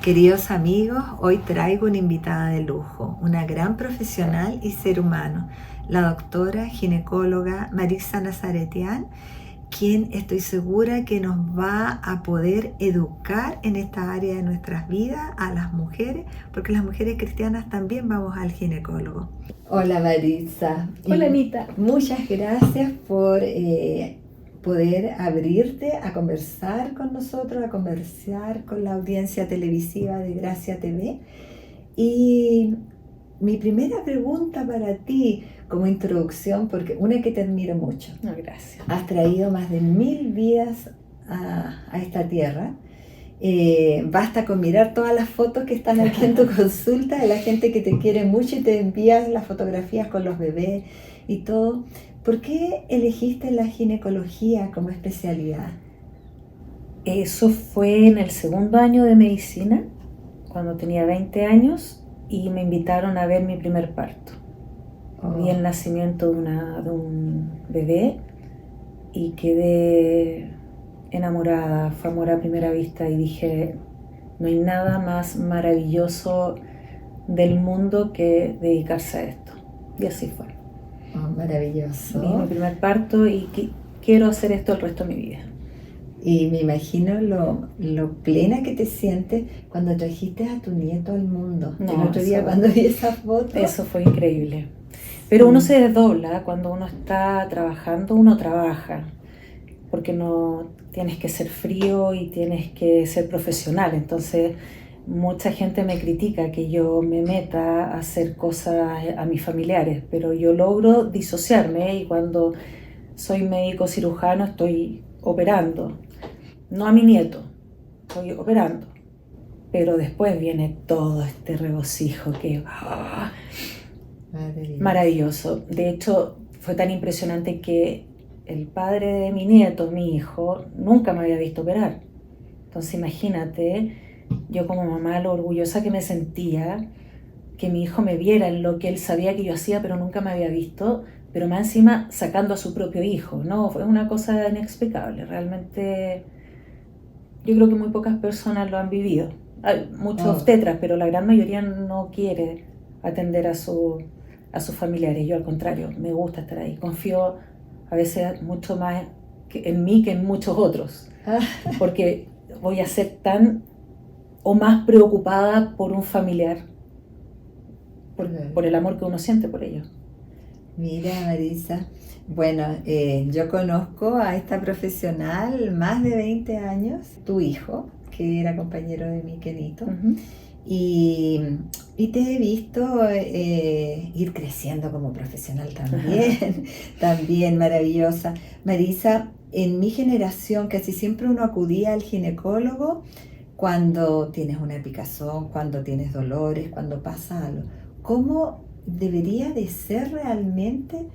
Queridos amigos, hoy traigo una invitada de lujo, una gran profesional y ser humano, la doctora ginecóloga Marisa Nazaretian, quien estoy segura que nos va a poder educar en esta área de nuestras vidas a las mujeres, porque las mujeres cristianas también vamos al ginecólogo. Hola Marisa. Hola Anita. Muchas gracias por poder abrirte a conversar con nosotros, a conversar con la audiencia televisiva de Gracia TV. Y mi primera pregunta para ti, como introducción, porque una que te admiro mucho. No, gracias. Has traído más de 1000 vidas a esta tierra. Basta con mirar todas las fotos que están aquí en tu consulta de la gente que te quiere mucho y te envía las fotografías con los bebés y todo. ¿Por qué elegiste la ginecología como especialidad? Eso fue en el segundo año de medicina, cuando tenía 20 años, y me invitaron a ver mi primer parto. Vi el nacimiento de un bebé y quedé enamorada, fue amor a primera vista y dije, no hay nada más maravilloso del mundo que dedicarse a esto. Y así fue. Oh, maravilloso. Vi mi primer parto y quiero hacer esto el resto de mi vida. Y me imagino lo plena que te sientes cuando trajiste a tu nieto al mundo. No, el otro día cuando vi esa foto. Eso fue increíble. Pero uno se desdobla cuando uno está trabajando, uno trabaja. Porque no tienes que ser frío y tienes que ser profesional. Entonces, mucha gente me critica que yo me meta a hacer cosas a mis familiares, pero yo logro disociarme y cuando soy médico cirujano estoy operando. No a mi nieto, estoy operando. Pero después viene todo este regocijo que... maravilloso. De hecho, fue tan impresionante que el padre de mi nieto, mi hijo, nunca me había visto operar. Entonces imagínate, yo como mamá lo orgullosa que me sentía, que mi hijo me viera en lo que él sabía que yo hacía, pero nunca me había visto, pero más encima sacando a su propio hijo, ¿no? Fue una cosa inexplicable, realmente yo creo que muy pocas personas lo han vivido. Hay muchos obstetras, pero la gran mayoría no quiere atender a sus familiares. Yo al contrario, me gusta estar ahí, confío a veces mucho más en mí que en muchos otros, porque voy a ser tan o más preocupada por un familiar, por el amor que uno siente por ellos. Mira, Marisa, bueno, yo conozco a esta profesional más de 20 años, tu hijo, que era compañero de mi Kenito, y te he visto ir creciendo como profesional también, también maravillosa. Marisa, en mi generación casi siempre uno acudía al ginecólogo cuando tienes una picazón, cuando tienes dolores, cuando pasa algo. ¿Cómo debería de ser realmente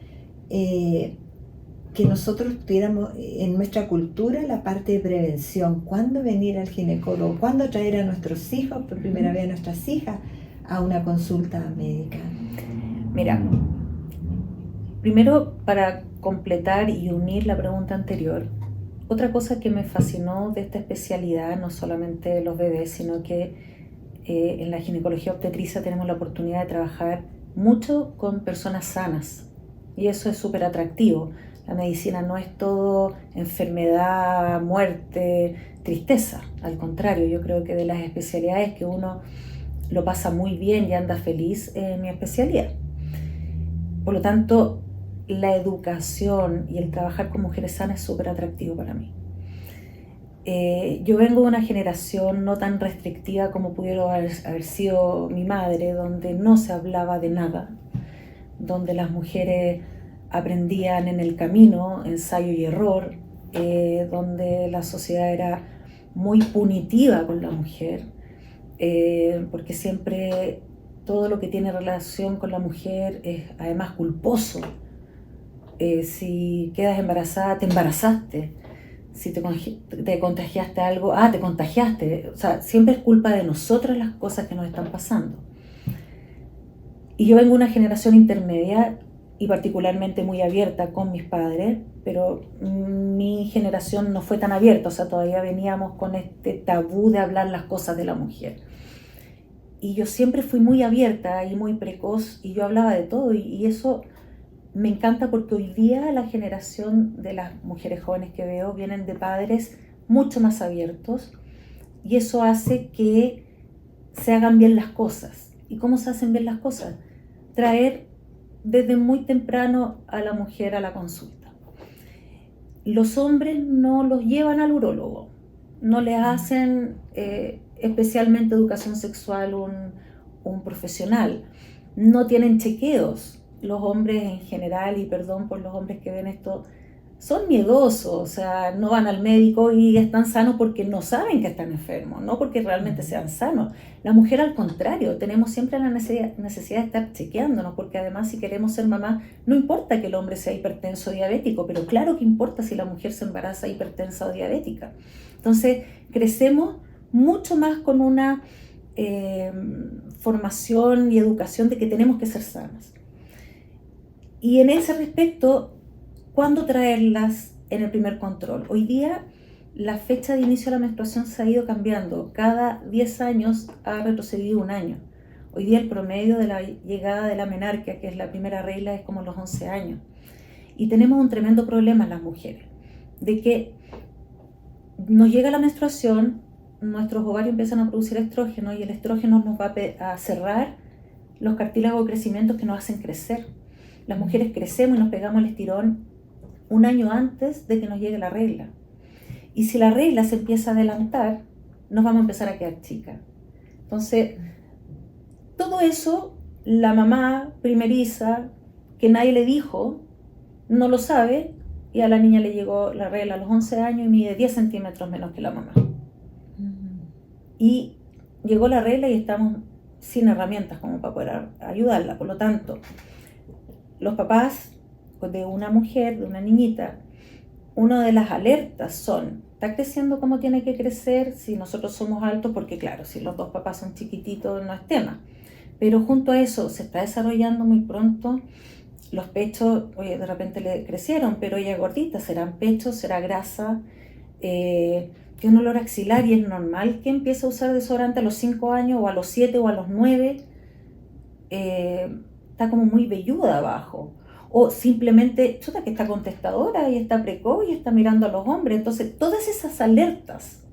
que nosotros tuviéramos en nuestra cultura la parte de prevención? ¿Cuándo venir al ginecólogo? ¿Cuándo traer a nuestros hijos, por primera vez a nuestras hijas, a una consulta médica? Mira, primero para completar y unir la pregunta anterior, otra cosa que me fascinó de esta especialidad, no solamente los bebés, sino que en la ginecología obstetricia tenemos la oportunidad de trabajar mucho con personas sanas y eso es súper atractivo. La medicina no es todo enfermedad, muerte, tristeza. Al contrario, yo creo que de las especialidades que uno lo pasa muy bien y anda feliz en mi especialidad. Por lo tanto, la educación y el trabajar con mujeres sanas es súper atractivo para mí. Yo vengo de una generación no tan restrictiva como pudiera haber sido mi madre, donde no se hablaba de nada, donde las mujeres aprendían en el camino, ensayo y error, donde la sociedad era muy punitiva con la mujer, porque siempre todo lo que tiene relación con la mujer es además culposo. Si quedas embarazada, te embarazaste. Si te contagiaste algo, te contagiaste. O sea, siempre es culpa de nosotras las cosas que nos están pasando. Y yo vengo de una generación intermedia y particularmente muy abierta con mis padres, pero mi generación no fue tan abierta, o sea, todavía veníamos con este tabú de hablar las cosas de la mujer. y yo siempre fui muy abierta y muy precoz y yo hablaba de todo y eso me encanta porque hoy día la generación de las mujeres jóvenes que veo vienen de padres mucho más abiertos y eso hace que se hagan bien las cosas. ¿Y cómo se hacen bien las cosas? Traer desde muy temprano a la mujer a la consulta. Los hombres no los llevan al urólogo, no les hacen especialmente educación sexual un profesional, no tienen chequeos. Los hombres en general, y perdón por los hombres que ven esto, son miedosos, o sea, no van al médico y están sanos porque no saben que están enfermos, no porque realmente sean sanos. La mujer al contrario, tenemos siempre la necesidad de estar chequeándonos, porque además si queremos ser mamás, no importa que el hombre sea hipertenso o diabético, pero claro que importa si la mujer se embaraza hipertensa o diabética. Entonces, crecemos mucho más con una formación y educación de que tenemos que ser sanas. Y en ese respecto, ¿cuándo traerlas en el primer control? Hoy día la fecha de inicio de la menstruación se ha ido cambiando. Cada 10 años ha retrocedido un año. Hoy día el promedio de la llegada de la menarquia, que es la primera regla, es como los 11 años. Y tenemos un tremendo problema en las mujeres, de que nos llega la menstruación, nuestros ovarios empiezan a producir estrógeno y el estrógeno nos va a cerrar los cartílagos de crecimiento que nos hacen crecer. Las mujeres crecemos y nos pegamos el estirón un año antes de que nos llegue la regla. Y si la regla se empieza a adelantar, nos vamos a empezar a quedar chicas. Entonces, todo eso, la mamá primeriza, que nadie le dijo, no lo sabe, y a la niña le llegó la regla a los 11 años y mide 10 centímetros menos que la mamá. Y llegó la regla y estamos sin herramientas como para poder ayudarla. Por lo tanto, los papás de una mujer, de una niñita, una de las alertas son, ¿está creciendo como tiene que crecer? Si nosotros somos altos, porque claro, si los dos papás son chiquititos no es tema, pero junto a eso se está desarrollando muy pronto los pechos. Oye, de repente le crecieron, pero ella es gordita, serán pechos, será grasa, tiene un olor axilar y es normal que empiece a usar desodorante a los 5 años o a los 7 o a los 9, está como muy velluda abajo, o simplemente, chuta, que está contestadora y está precoz y está mirando a los hombres. Entonces, todas esas alertas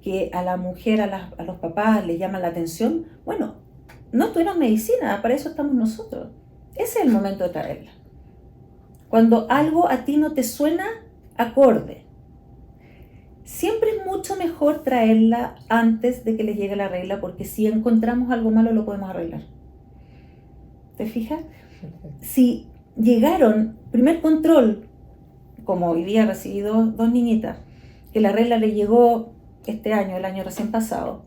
que a la mujer, a los papás les llaman la atención, bueno, no estudiaron medicina, para eso estamos nosotros. Ese es el momento de traerla. Cuando algo a ti no te suena acorde, siempre es mucho mejor traerla antes de que les llegue la regla, porque si encontramos algo malo lo podemos arreglar. ¿Te fijas? Si llegaron, primer control, como hoy día recibí dos niñitas, que la regla le llegó este año, el año recién pasado,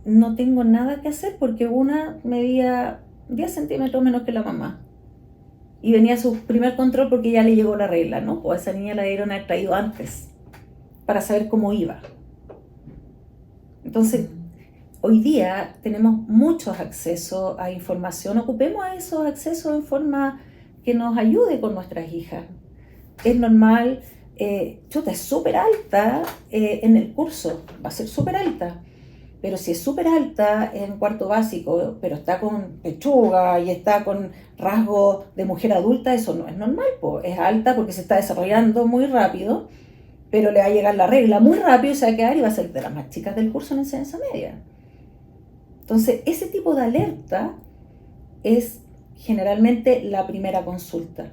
no tengo nada que hacer porque una medía 10 centímetros menos que la mamá. Y venía su primer control porque ya le llegó la regla, ¿no? Pues a esa niña la debieron haber traído antes para saber cómo iba. Entonces, hoy día tenemos muchos accesos a información. Ocupemos a esos accesos en forma que nos ayude con nuestras hijas. Es normal, es súper alta en el curso, va a ser súper alta. Pero si es súper alta en cuarto básico, pero está con pechuga y está con rasgos de mujer adulta, eso no es normal, pues. Es alta porque se está desarrollando muy rápido, pero le va a llegar la regla muy rápido y se va a quedar y va a ser de las más chicas del curso en enseñanza media. Entonces, ese tipo de alerta es generalmente la primera consulta.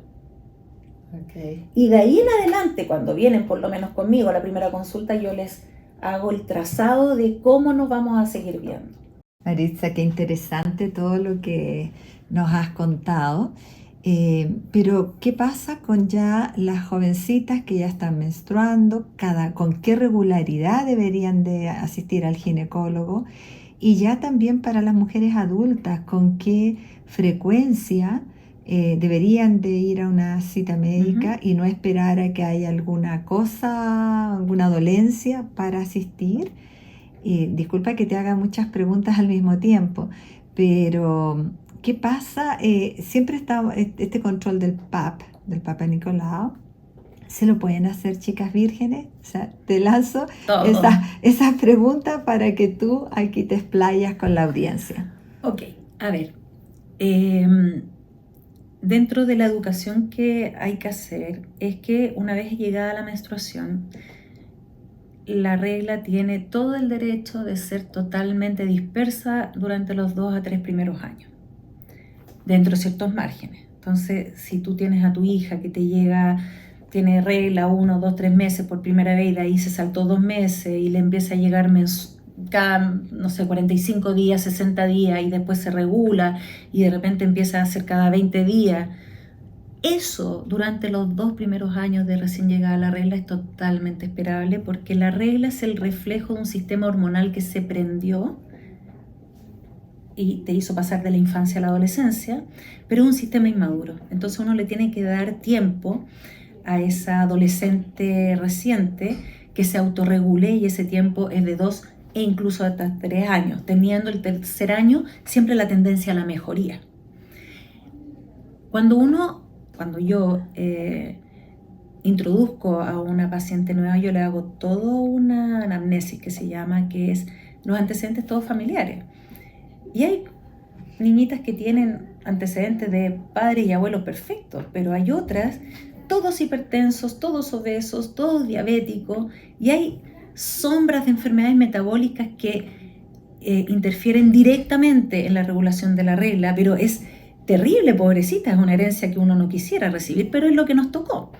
Okay. Y de ahí en adelante, cuando vienen por lo menos conmigo a la primera consulta, yo les hago el trazado de cómo nos vamos a seguir viendo. Maritza, qué interesante todo lo que nos has contado. Pero, ¿qué pasa con ya las jovencitas que ya están menstruando? ¿Con qué regularidad deberían de asistir al ginecólogo? Y ya también para las mujeres adultas, ¿con qué frecuencia deberían de ir a una cita médica y no esperar a que haya alguna cosa, alguna dolencia para asistir? Disculpa que te haga muchas preguntas al mismo tiempo, pero ¿qué pasa? Siempre está este control del PAP, del Papa Nicolau, ¿Se lo pueden hacer chicas vírgenes? O sea, te lanzo Todo. esas preguntas para que tú aquí te explayas con la audiencia. Ok, a ver. Dentro de la educación que hay que hacer es que una vez llegada la menstruación, la regla tiene todo el derecho de ser totalmente dispersa durante los 2 a 3 primeros años, dentro de ciertos márgenes. Entonces, si tú tienes a tu hija que te llega, tiene regla 1, 2, 3 meses por primera vez y de ahí se saltó 2 meses y le empieza a llegar cada, no sé, 45 días, 60 días y después se regula y de repente empieza a ser cada 20 días. Eso durante los 2 primeros años de recién llegada a la regla es totalmente esperable porque la regla es el reflejo de un sistema hormonal que se prendió y te hizo pasar de la infancia a la adolescencia, pero es un sistema inmaduro. Entonces uno le tiene que dar tiempo a esa adolescente reciente que se autorregule y ese tiempo es de 2 e incluso hasta 3 años, teniendo el tercer año siempre la tendencia a la mejoría. Cuando yo introduzco a una paciente nueva, yo le hago toda una anamnesis que se llama, que es los antecedentes todos familiares. Y hay niñitas que tienen antecedentes de padres y abuelos perfectos, pero hay otras, todos hipertensos, todos obesos, todos diabéticos, y hay sombras de enfermedades metabólicas que interfieren directamente en la regulación de la regla, pero es terrible, pobrecita, es una herencia que uno no quisiera recibir, pero es lo que nos tocó.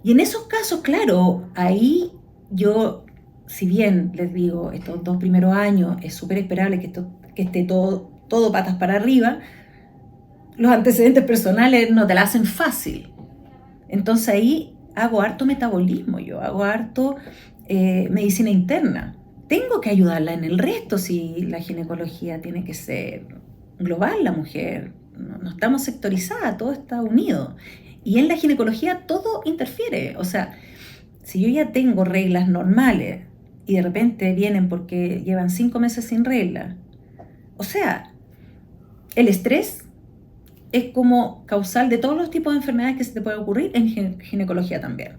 Y en esos casos, claro, ahí yo, si bien les digo, estos 2 primeros años es súper esperable que esté todo patas para arriba, los antecedentes personales no te la hacen fácil. Entonces ahí hago harto metabolismo, yo hago harto medicina interna. Tengo que ayudarla en el resto si la ginecología tiene que ser global, la mujer. No estamos sectorizadas, todo está unido. Y en la ginecología todo interfiere. O sea, si yo ya tengo reglas normales y de repente vienen porque llevan 5 meses sin regla, o sea, el estrés es como causal de todos los tipos de enfermedades que se te puede ocurrir en ginecología también.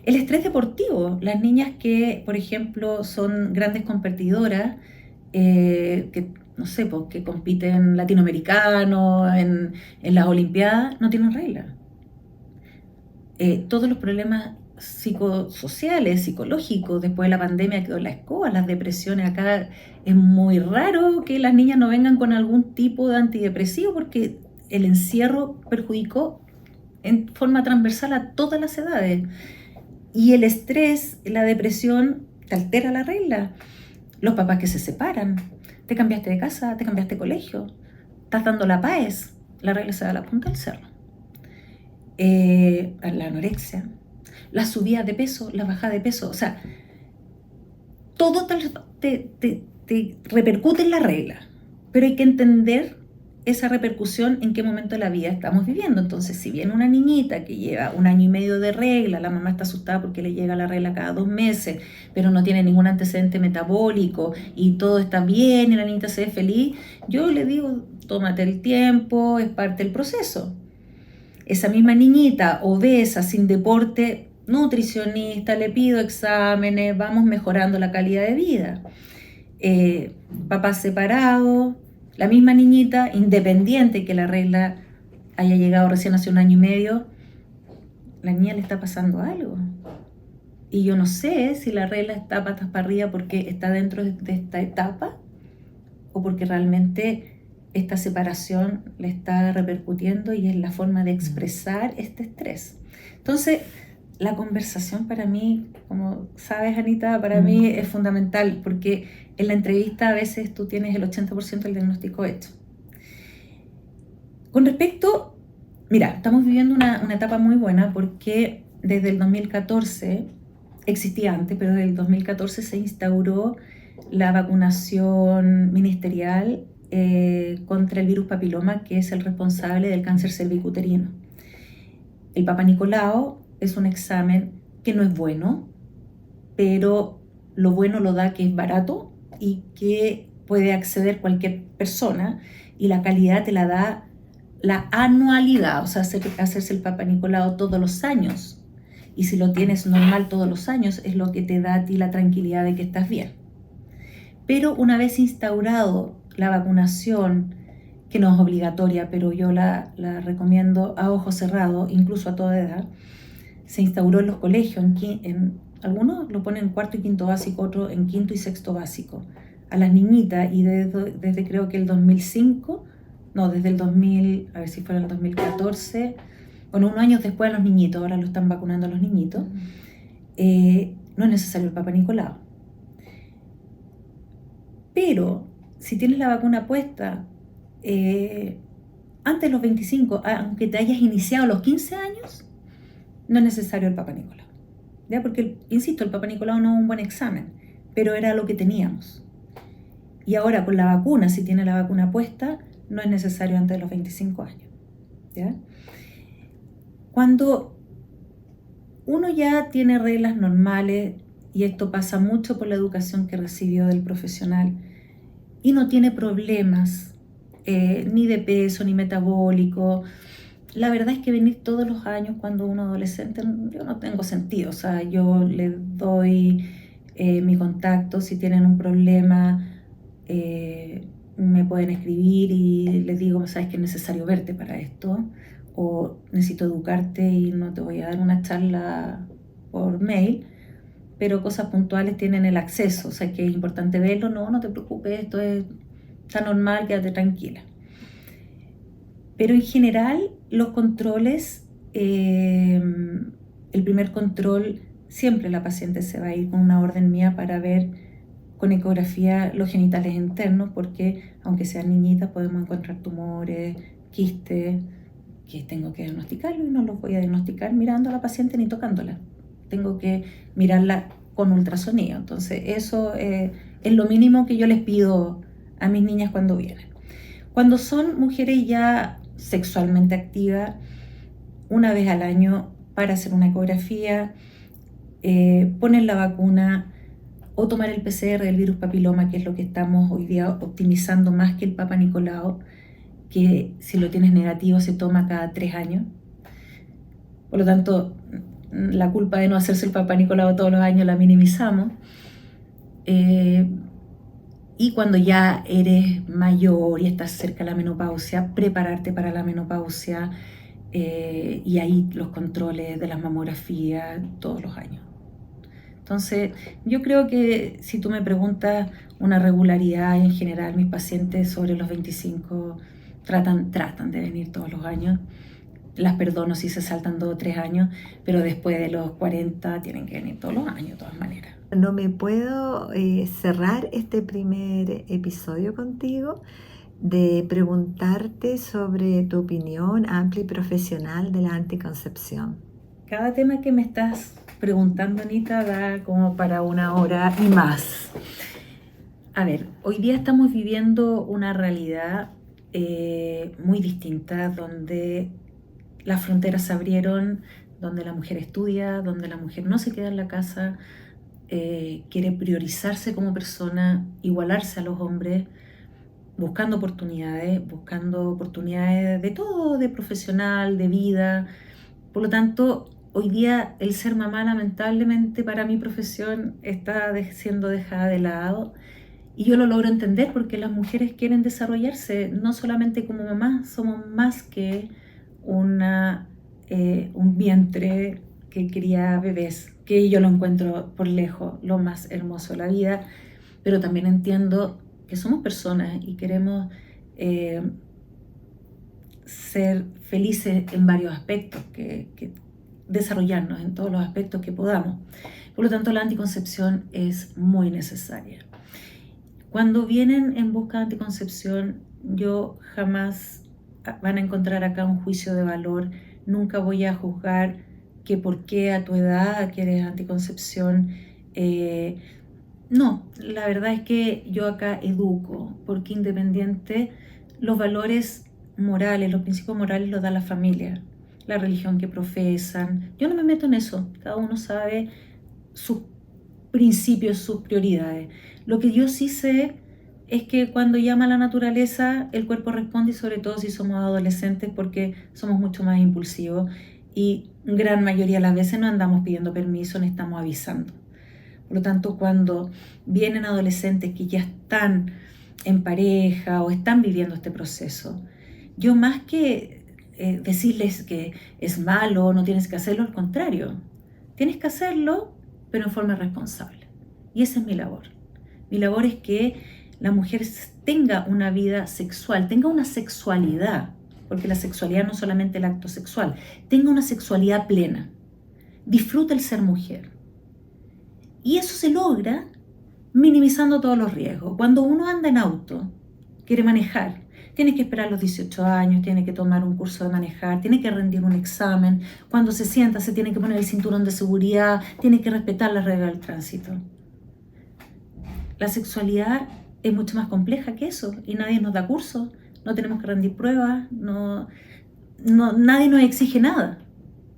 El estrés deportivo, las niñas que, por ejemplo, son grandes competidoras, que no sé, pues, que compiten latinoamericanos en las olimpiadas, no tienen regla. Todos los problemas psicosociales, psicológicos, después de la pandemia quedó en la escoba, las depresiones acá, es muy raro que las niñas no vengan con algún tipo de antidepresivo porque el encierro perjudicó en forma transversal a todas las edades. Y el estrés, la depresión, te altera la regla. Los papás que se separan, te cambiaste de casa, te cambiaste de colegio, estás dando la PAES, la regla se da a la punta del cerro. La anorexia, la subida de peso, la bajada de peso, o sea, todo te repercute en la regla, pero hay que entender esa repercusión en qué momento de la vida estamos viviendo. Entonces, si viene una niñita que lleva 1 año y medio de regla, la mamá está asustada porque le llega la regla cada 2 meses, pero no tiene ningún antecedente metabólico y todo está bien y la niñita se ve feliz, yo le digo, tómate el tiempo, es parte del proceso. Esa misma niñita obesa, sin deporte, nutricionista, le pido exámenes, vamos mejorando la calidad de vida. Papás separados, la misma niñita, independiente que la regla haya llegado recién hace 1 año y medio, la niña le está pasando algo. Y yo no sé si la regla está patas para arriba porque está dentro de esta etapa o porque realmente esta separación le está repercutiendo y es la forma de expresar este estrés. Entonces, la conversación para mí, como sabes, Anita, para mí es fundamental porque en la entrevista a veces tú tienes el 80% del diagnóstico hecho. Con respecto, mira, estamos viviendo una etapa muy buena porque desde el 2014, existía antes, pero desde el 2014 se instauró la vacunación ministerial contra el virus papiloma, que es el responsable del cáncer cervicuterino. El Papa Nicolau es un examen que no es bueno, pero lo bueno lo da que es barato y que puede acceder cualquier persona, y la calidad te la da la anualidad, o sea, hacerse el Papa Nicolau todos los años. y si lo tienes normal todos los años es lo que te da a ti la tranquilidad de que estás bien. Pero una vez instaurado la vacunación, que no es obligatoria, pero yo la recomiendo a ojo cerrado, incluso a toda edad, se instauró en los colegios, algunos lo ponen en cuarto y quinto básico, otros en quinto y sexto básico, a las niñitas, y desde creo que el 2005, no, desde el 2000, a ver si fue en el 2014, bueno, unos años después a los niñitos, ahora lo están vacunando a los niñitos, no es necesario el Papa Nicolau. Pero si tienes la vacuna puesta antes de los 25, aunque te hayas iniciado a los 15 años, no es necesario el Papa Nicolau. ¿Ya? Porque, insisto, el Papa Nicolau no es un buen examen, pero era lo que teníamos. Y ahora con la vacuna, si tiene la vacuna puesta, no es necesario antes de los 25 años. ¿Ya? Cuando uno ya tiene reglas normales, y esto pasa mucho por la educación que recibió del profesional, y no tiene problemas ni de peso ni metabólico, la verdad es que venir todos los años cuando uno es adolescente, yo no tengo sentido. O sea, yo les doy mi contacto, si tienen un problema me pueden escribir y les digo, sabes que es necesario verte para esto, o necesito educarte y no te voy a dar una charla por mail, pero cosas puntuales tienen el acceso. O sea, que es importante verlo, no te preocupes, esto está normal, quédate tranquila. Pero en general los controles, el primer control, siempre la paciente se va a ir con una orden mía para ver con ecografía los genitales internos, porque aunque sean niñitas podemos encontrar tumores, quistes, que tengo que diagnosticarlo, y no los voy a diagnosticar mirando a la paciente ni tocándola. Tengo que mirarla con ultrasonido. Entonces eso es lo mínimo que yo les pido a mis niñas cuando vienen. Cuando son mujeres ya sexualmente activas, una vez al año para hacer una ecografía, poner la vacuna o tomar el PCR del virus papiloma, que es lo que estamos hoy día optimizando más que el Papa Nicolau, que si lo tienes negativo se toma cada 3 años. Por lo tanto, la culpa de no hacerse el Papa Nicolau todos los años la minimizamos. Y cuando ya eres mayor y estás cerca de la menopausia, prepararte para la menopausia, y ahí los controles de las mamografías todos los años. Entonces, yo creo que si tú me preguntas una regularidad en general, mis pacientes sobre los 25 tratan de venir todos los años. Las perdono si se saltan 2 o 3 años, pero después de los 40 tienen que venir todos los años, de todas maneras. No me puedo cerrar este primer episodio contigo de preguntarte sobre tu opinión amplia y profesional de la anticoncepción. Cada tema que me estás preguntando, Anita, da como para 1 hora y más. A ver, hoy día estamos viviendo una realidad muy distinta, donde las fronteras se abrieron, donde la mujer estudia, donde la mujer no se queda en la casa, quiere priorizarse como persona, igualarse a los hombres, buscando oportunidades de todo, de profesional, de vida. Por lo tanto, hoy día el ser mamá, lamentablemente para mi profesión, está siendo dejada de lado. Y yo lo logro entender porque las mujeres quieren desarrollarse, no solamente como mamá, somos más que un vientre que cría bebés, que yo lo encuentro por lejos lo más hermoso de la vida, pero también entiendo que somos personas y queremos ser felices en varios aspectos, que desarrollarnos en todos los aspectos que podamos. Por lo tanto, la anticoncepción es muy necesaria. Cuando vienen en busca de anticoncepción, yo jamás van a encontrar acá un juicio de valor. Nunca voy a juzgar que por qué a tu edad quieres anticoncepción. No, la verdad es que yo acá educo, porque independiente, los valores morales, los principios morales los da la familia, la religión que profesan. Yo no me meto en eso, cada uno sabe sus principios, sus prioridades. Lo que yo sí sé es que cuando llama a la naturaleza, el cuerpo responde, y sobre todo si somos adolescentes, porque somos mucho más impulsivos. Y gran mayoría de las veces no andamos pidiendo permiso ni estamos avisando. Por lo tanto, cuando vienen adolescentes que ya están en pareja o están viviendo este proceso, yo más que decirles que es malo, no tienes que hacerlo, al contrario, tienes que hacerlo, pero en forma responsable. Y esa es mi labor. Mi labor es que la mujer tenga una vida sexual, tenga una sexualidad, porque la sexualidad no es solamente el acto sexual, tenga una sexualidad plena, disfruta el ser mujer. Y eso se logra minimizando todos los riesgos. Cuando uno anda en auto, quiere manejar, tiene que esperar los 18 años, tiene que tomar un curso de manejar, tiene que rendir un examen, cuando se sienta se tiene que poner el cinturón de seguridad, tiene que respetar las reglas del tránsito. La sexualidad es mucho más compleja que eso y nadie nos da curso, no tenemos que rendir pruebas, nadie nos exige nada.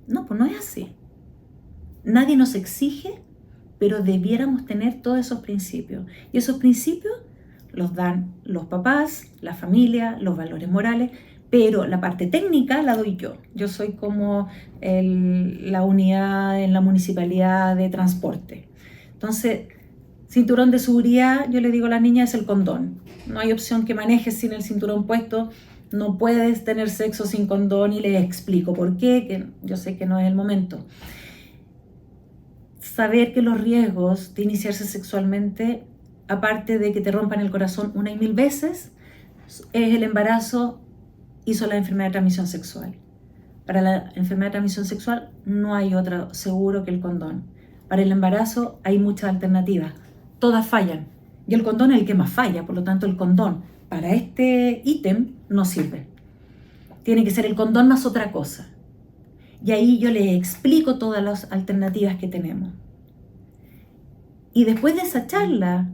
No, pues no es así. Nadie nos exige, pero debiéramos tener todos esos principios. Y esos principios los dan los papás, la familia, los valores morales, pero la parte técnica la doy yo. Yo soy como la unidad en la municipalidad de transporte. Entonces, cinturón de seguridad, yo le digo a la niña, es el condón. No hay opción que manejes sin el cinturón puesto. No puedes tener sexo sin condón y le explico por qué, que yo sé que no es el momento. Saber que los riesgos de iniciarse sexualmente, aparte de que te rompan el corazón 1 y 1000 veces, es el embarazo y son las enfermedades de transmisión sexual. Para la enfermedad de transmisión sexual no hay otro seguro que el condón. Para el embarazo hay muchas alternativas, todas fallan y el condón es el que más falla, por lo tanto el condón para este ítem no sirve. Tiene que ser el condón más otra cosa. Y ahí yo le explico todas las alternativas que tenemos. Y después de esa charla,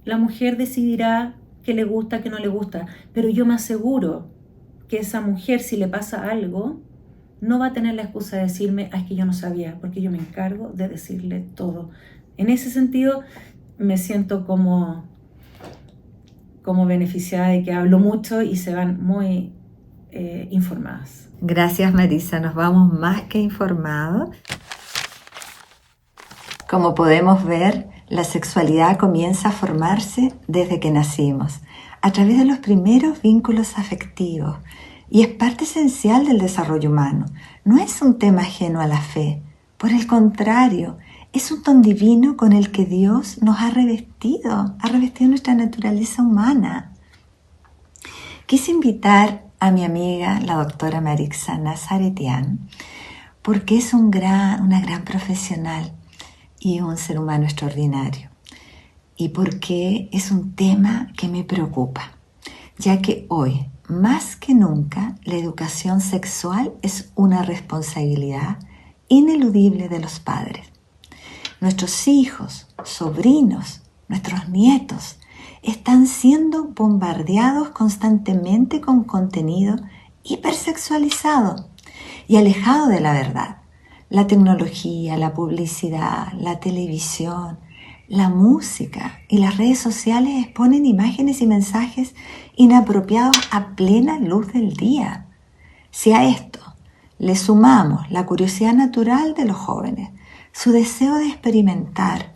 la mujer decidirá qué le gusta, qué no le gusta. Pero yo me aseguro que esa mujer, si le pasa algo, no va a tener la excusa de decirme, es que yo no sabía, porque yo me encargo de decirle todo. En ese sentido, me siento como beneficiada de que hablo mucho y se van muy informadas. Gracias, Marisa, nos vamos más que informados. Como podemos ver, la sexualidad comienza a formarse desde que nacimos, a través de los primeros vínculos afectivos, y es parte esencial del desarrollo humano. No es un tema ajeno a la fe, por el contrario, es un don divino con el que Dios nos ha revestido nuestra naturaleza humana. Quise invitar a mi amiga, la doctora Marixa Nazaretian, porque es una gran profesional y un ser humano extraordinario. Y porque es un tema que me preocupa, ya que hoy, más que nunca, la educación sexual es una responsabilidad ineludible de los padres. Nuestros hijos, sobrinos, nuestros nietos están siendo bombardeados constantemente con contenido hipersexualizado y alejado de la verdad. La tecnología, la publicidad, la televisión, la música y las redes sociales exponen imágenes y mensajes inapropiados a plena luz del día. Si a esto le sumamos la curiosidad natural de los jóvenes, su deseo de experimentar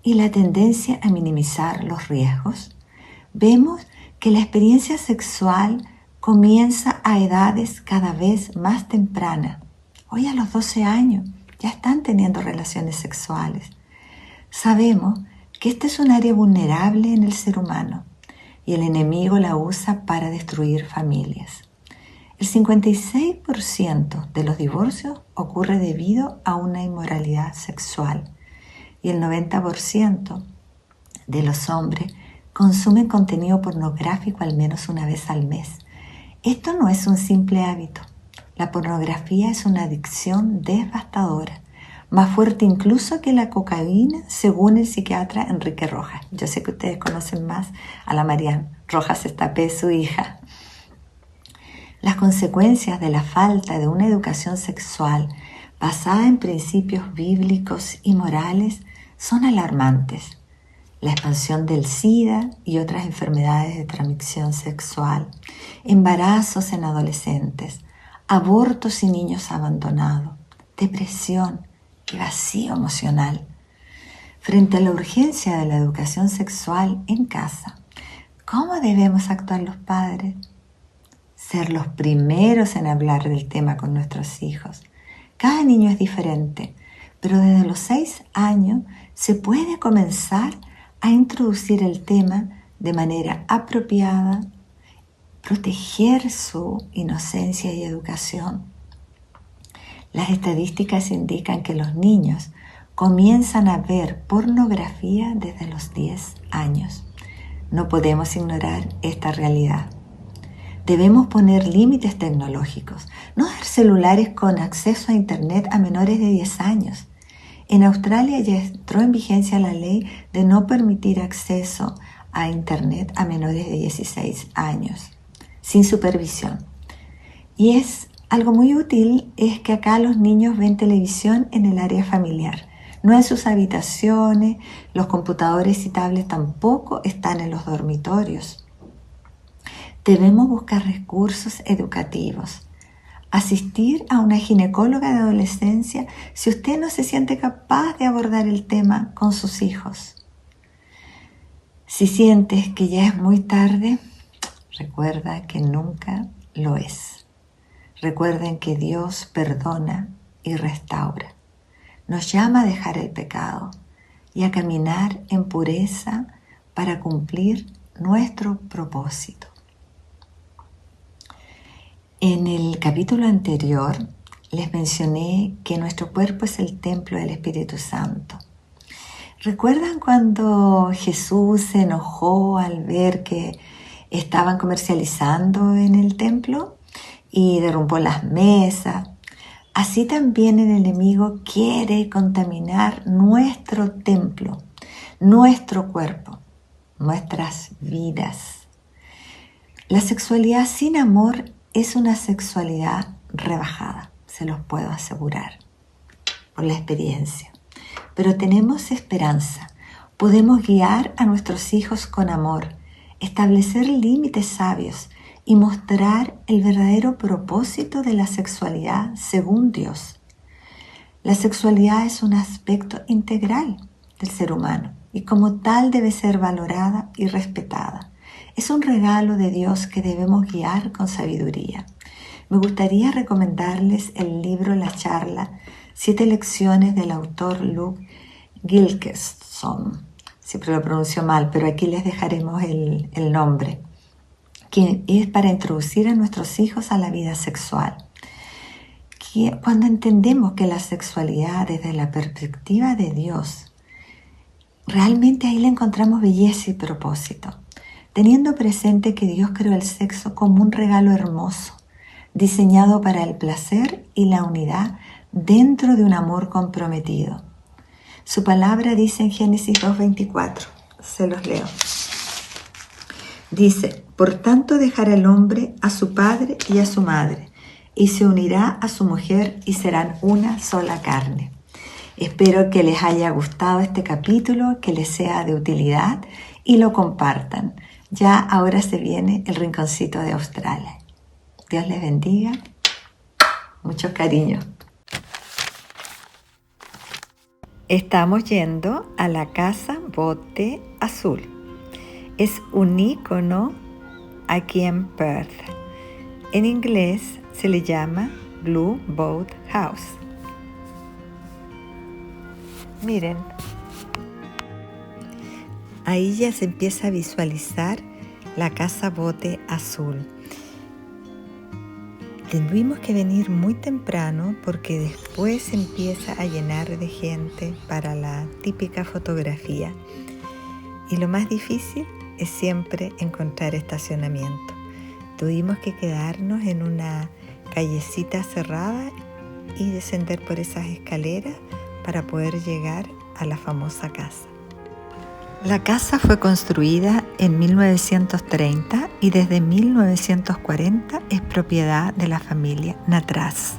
y la tendencia a minimizar los riesgos, vemos que la experiencia sexual comienza a edades cada vez más tempranas. Hoy a los 12 años ya están teniendo relaciones sexuales. Sabemos que esta es un área vulnerable en el ser humano y el enemigo la usa para destruir familias. El 56% de los divorcios ocurre debido a una inmoralidad sexual y el 90% de los hombres consumen contenido pornográfico al menos una vez al mes. Esto no es un simple hábito. La pornografía es una adicción devastadora, más fuerte incluso que la cocaína, según el psiquiatra Enrique Rojas. Yo sé que ustedes conocen más a la Marian Rojas Estapé, su hija. Las consecuencias de la falta de una educación sexual basada en principios bíblicos y morales son alarmantes. La expansión del SIDA y otras enfermedades de transmisión sexual, embarazos en adolescentes, abortos y niños abandonados, depresión y vacío emocional. Frente a la urgencia de la educación sexual en casa, ¿cómo debemos actuar los padres? Ser los primeros en hablar del tema con nuestros hijos. Cada niño es diferente, pero desde los 6 años se puede comenzar a introducir el tema de manera apropiada, proteger su inocencia y educación. Las estadísticas indican que los niños comienzan a ver pornografía desde los 10 años. No podemos ignorar esta realidad. Debemos poner límites tecnológicos, no dar celulares con acceso a Internet a menores de 10 años. En Australia ya entró en vigencia la ley de no permitir acceso a Internet a menores de 16 años, sin supervisión. Y es algo muy útil es que acá los niños ven televisión en el área familiar, no en sus habitaciones. Los computadores y tablets tampoco están en los dormitorios. Debemos buscar recursos educativos. Asistir a una ginecóloga de adolescencia si usted no se siente capaz de abordar el tema con sus hijos. Si sientes que ya es muy tarde, recuerda que nunca lo es. Recuerden que Dios perdona y restaura. Nos llama a dejar el pecado y a caminar en pureza para cumplir nuestro propósito. En el capítulo anterior les mencioné que nuestro cuerpo es el templo del Espíritu Santo. ¿Recuerdan cuando Jesús se enojó al ver que estaban comercializando en el templo y derrumbó las mesas? Así también el enemigo quiere contaminar nuestro templo, nuestro cuerpo, nuestras vidas. La sexualidad sin amor es una sexualidad rebajada, se los puedo asegurar por la experiencia. Pero tenemos esperanza, podemos guiar a nuestros hijos con amor, establecer límites sabios y mostrar el verdadero propósito de la sexualidad según Dios. La sexualidad es un aspecto integral del ser humano y como tal debe ser valorada y respetada. Es un regalo de Dios que debemos guiar con sabiduría. Me gustaría recomendarles el libro La Charla, 7 lecciones del autor Luke Gilkesson. Siempre lo pronuncio mal, pero aquí les dejaremos el nombre, que es para introducir a nuestros hijos a la vida sexual. Que cuando entendemos que la sexualidad desde la perspectiva de Dios, realmente ahí le encontramos belleza y propósito, teniendo presente que Dios creó el sexo como un regalo hermoso, diseñado para el placer y la unidad dentro de un amor comprometido. Su palabra dice en Génesis 2:24, se los leo. Dice: por tanto dejará el hombre a su padre y a su madre, y se unirá a su mujer y serán una sola carne. Espero que les haya gustado este capítulo, que les sea de utilidad y lo compartan. Ya ahora se viene el rinconcito de Australia. Dios les bendiga. Muchos cariños. Estamos yendo a la Casa Bote Azul. Es un ícono aquí en Perth. En inglés se le llama Blue Boat House. Miren, ahí ya se empieza a visualizar la Casa Bote Azul. Tuvimos que venir muy temprano porque después se empieza a llenar de gente para la típica fotografía. Y lo más difícil es siempre encontrar estacionamiento. Tuvimos que quedarnos en una callecita cerrada y descender por esas escaleras para poder llegar a la famosa casa. La casa fue construida en 1930 y desde 1940 es propiedad de la familia Nattrass.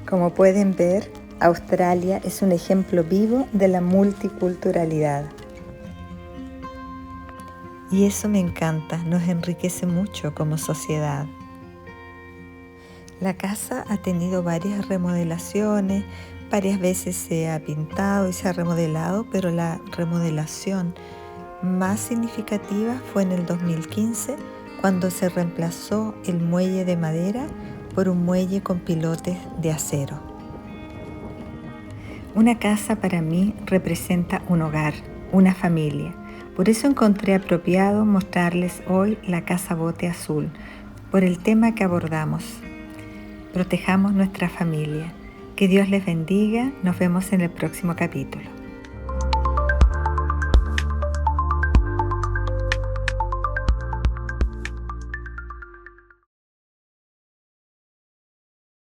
Como pueden ver, Australia es un ejemplo vivo de la multiculturalidad. Y eso me encanta, nos enriquece mucho como sociedad. La casa ha tenido varias remodelaciones, varias veces se ha pintado y se ha remodelado, pero la remodelación más significativa fue en el 2015, cuando se reemplazó el muelle de madera por un muelle con pilotes de acero. Una casa para mí representa un hogar, una familia. Por eso encontré apropiado mostrarles hoy la Casa Bote Azul, por el tema que abordamos. Protejamos nuestra familia. Que Dios les bendiga. Nos vemos en el próximo capítulo.